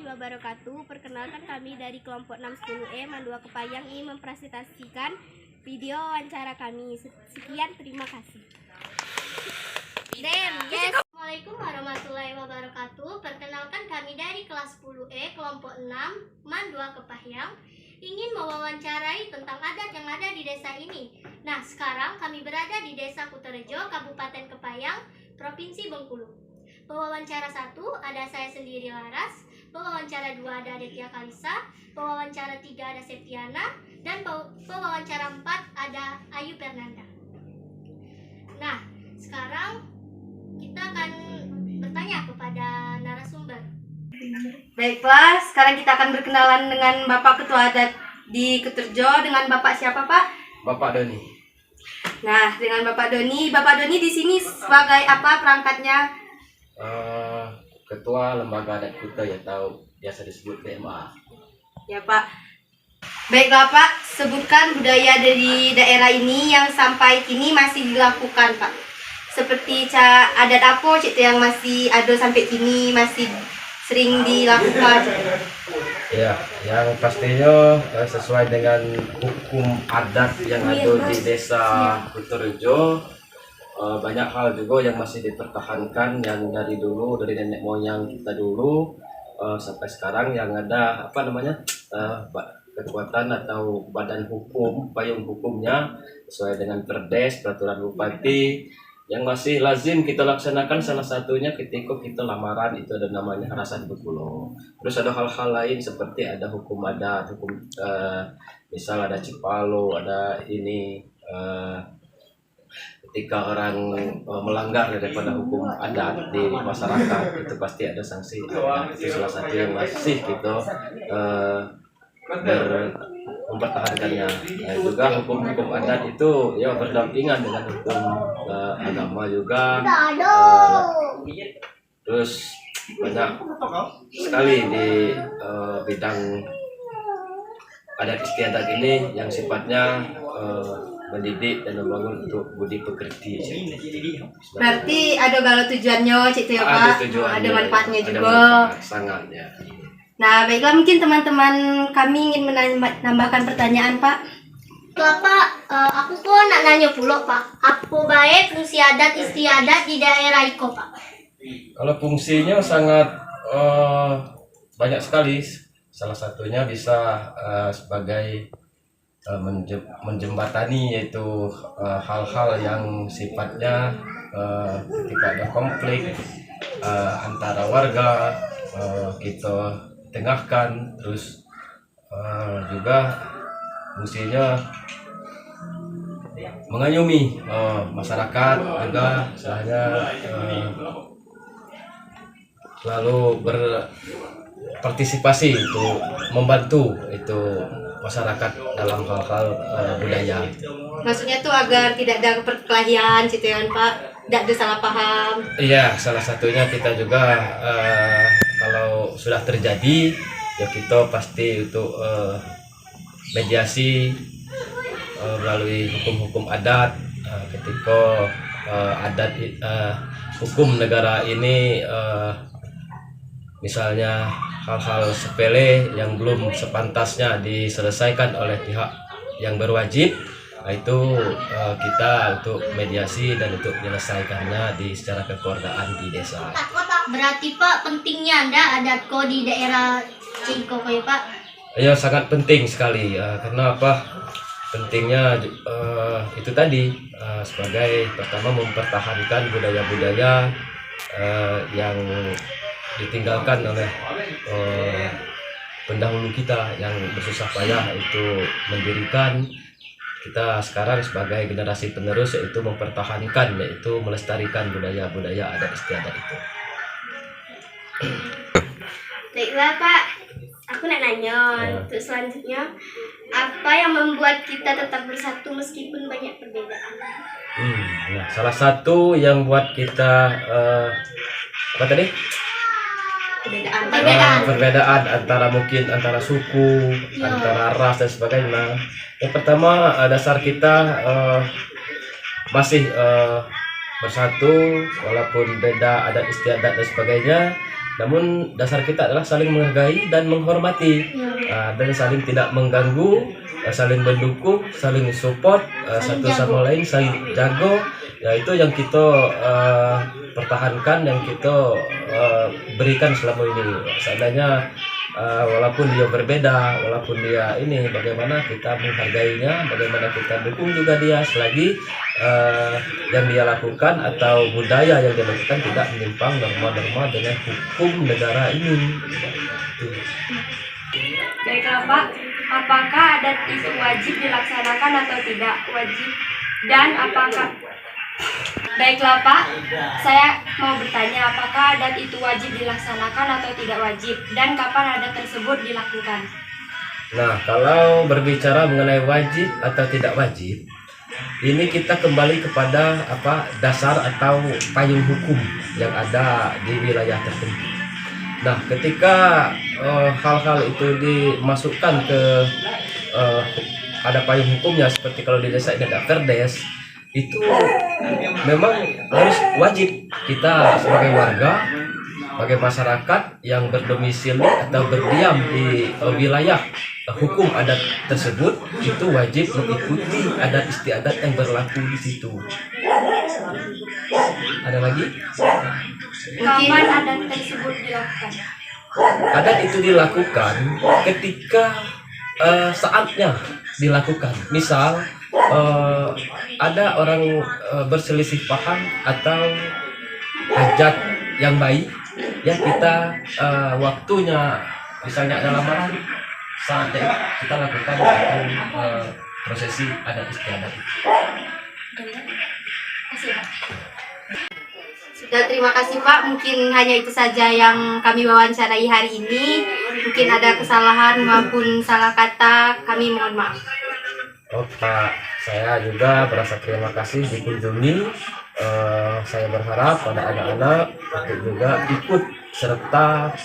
wabarakatuh. Perkenalkan kami dari kelompok 610E Mandua Kepayang ingin mempresentasikan video wawancara kami. Sekian, terima kasih. Assalamualaikum warahmatullahi wabarakatuh. Perkenalkan kami dari kelas 10E kelompok 6 Mandua Kepayang ingin mewawancarai tentang adat yang ada di desa ini. Nah, sekarang kami berada di Desa Kutorejo, Kabupaten Kepayang, Provinsi Bengkulu. Pewawancara 1 ada saya sendiri Laras, pewawancara 2 ada Aditya Kalisa, pewawancara 3 ada Septiana, dan pewawancara 4 ada Ayu Fernanda. Nah, sekarang kita akan bertanya kepada narasumber. Baiklah, sekarang kita akan berkenalan dengan Bapak Ketua Adat di Kutorejo. Dengan Bapak siapa, Pak? Bapak Doni. Nah, dengan Bapak Doni di sini sebagai apa perangkatnya? Ketua Lembaga Adat Kuta atau biasa disebut LMA. Ya, Pak. Baiklah, Pak, sebutkan budaya dari daerah ini yang sampai kini masih dilakukan, Pak. Seperti adat apa itu yang masih ada sampai kini masih sering dilakukan? Ya, yang pastinya sesuai dengan hukum adat yang ada di Desa Kutorejo, banyak hal juga yang masih dipertahankan yang dari dulu, dari nenek moyang kita dulu sampai sekarang, yang ada kekuatan atau badan hukum, payung hukumnya sesuai dengan Perdes, peraturan bupati yang masih lazim kita laksanakan. Salah satunya ketika kita lamaran itu ada namanya harasan berpulau. Terus ada hal-hal lain seperti ada hukum adat, hukum misal ada cipalo, ada ini ketika orang melanggar daripada hukum adat di masyarakat itu pasti ada sanksi. Itu salah satu yang masih gitu mempertahankannya. Juga hukum-hukum adat itu ya berdampingan dengan hukum agama juga. Terus banyak sekali di bidang adat istiadat ini yang sifatnya mendidik dan membangun untuk budi pekerti. Berarti ada galau tujuannya, ya, Pak? Ada tujuannya, ada manfaatnya juga. Ada manfaat, sangat ya. Nah, baiklah, mungkin teman-teman kami ingin menambahkan pertanyaan, Pak. Pak, aku pun nak nanya pula, Pak. Apa baik fungsi adat istiadat di daerah Iko, Pak? Kalau fungsinya sangat banyak sekali. Salah satunya bisa sebagai menjembatani, yaitu hal-hal yang sifatnya ketika ada konflik antara warga kita tengahkan. Terus juga fungsinya mengayomi masyarakat juga, misalnya selalu berpartisipasi untuk membantu itu masyarakat dalam hal-hal budaya. Maksudnya tuh agar tidak ada perkelahian, gitu ya, Pak? Tidak ada salah paham. Iya, salah satunya kita juga kalau sudah terjadi ya kita pasti untuk mediasi melalui hukum-hukum adat. Ketika adat hukum negara ini misalnya hal-hal sepele yang belum sepantasnya diselesaikan oleh pihak yang berwajib, itu kita untuk mediasi dan untuk menyelesaikannya secara kekeluargaan di desa. Berarti, Pak, pentingnya ada adatko di daerah Cingko, ya, Pak? Ya, sangat penting sekali. Karena apa? Pentingnya itu tadi sebagai pertama mempertahankan budaya-budaya yang ditinggalkan oleh pendahulu kita yang bersusah payah itu mendirikan. Kita sekarang sebagai generasi penerus yaitu mempertahankan, yaitu melestarikan budaya-budaya adat istiadat itu. Baiklah, Pak, aku nak nanya untuk selanjutnya, apa yang membuat kita tetap bersatu meskipun banyak perbedaan? Ya, salah satu yang buat kita apa tadi? Perbedaan antara mungkin antara suku, antara ras dan sebagainya. Yang pertama, dasar kita masih bersatu walaupun beda adat istiadat dan sebagainya. namun dasar kita adalah saling menghargai dan menghormati, dan saling tidak mengganggu, saling mendukung, saling support, Saling satu sama lain, saling jago. Ya itu yang kita pertahankan, yang kita berikan selama ini. Seandainya walaupun dia berbeda, walaupun dia ini, bagaimana kita menghargainya, bagaimana kita dukung juga dia selagi yang dia lakukan atau budaya yang dia lakukan tidak menyimpang norma-norma dengan hukum negara ini. Baiklah Pak, apakah adat itu wajib dilaksanakan atau tidak wajib? Dan apakah Baiklah Pak, saya mau bertanya apakah adat itu wajib dilaksanakan atau tidak wajib? Dan kapan adat tersebut dilakukan? Nah, kalau berbicara mengenai wajib atau tidak wajib, ini kita kembali kepada dasar atau payung hukum yang ada di wilayah tertentu. Nah, ketika hal-hal itu dimasukkan ke ada payung hukumnya, seperti kalau di desa ini ada perdes, itu memang harus wajib kita sebagai warga, sebagai masyarakat yang berdomisili atau berdiam di wilayah hukum adat tersebut, itu wajib mengikuti adat istiadat yang berlaku di situ. Ada lagi? Kapan adat tersebut dilakukan? Adat itu dilakukan ketika saatnya dilakukan. Misal ada orang berselisih paham atau hajat yang baik, ya kita waktunya misalnya ada lamaran, saatnya kita lakukan prosesi adat istiadat. Sudah, terima kasih Pak. Mungkin hanya itu saja yang kami wawancarai hari ini. Mungkin ada kesalahan maupun salah kata, kami mohon maaf. Oh Pak, saya juga merasa terima kasih dikunjungi. Saya berharap pada anak-anak untuk juga ikut serta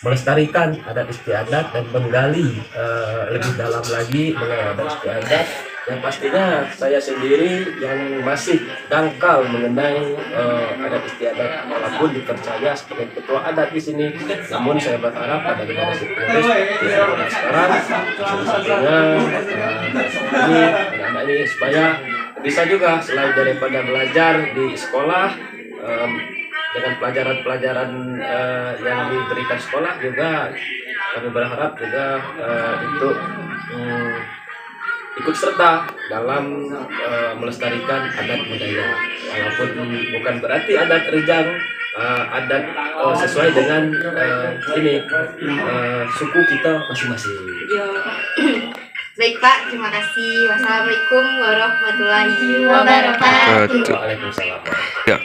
melestarikan adat istiadat dan menggali lebih dalam lagi mengenai adat istiadat. Yang pastinya saya sendiri yang masih dangkal mengenai adat istiadat, walaupun dipercaya sebagai ketua adat di sini, namun saya berharap pada generasi penerus di zaman sekarang, satunya ini anak-anak ini supaya bisa juga selain daripada belajar di sekolah dengan pelajaran-pelajaran yang diberikan sekolah, juga kami berharap juga untuk ikut serta dalam melestarikan adat budaya, walaupun bukan berarti adat Rejang, adat sesuai dengan suku kita masing-masing. Baik Pak, terima kasih. Wassalamualaikum warahmatullahi wabarakatuh. Waalaikumsalam. Ya.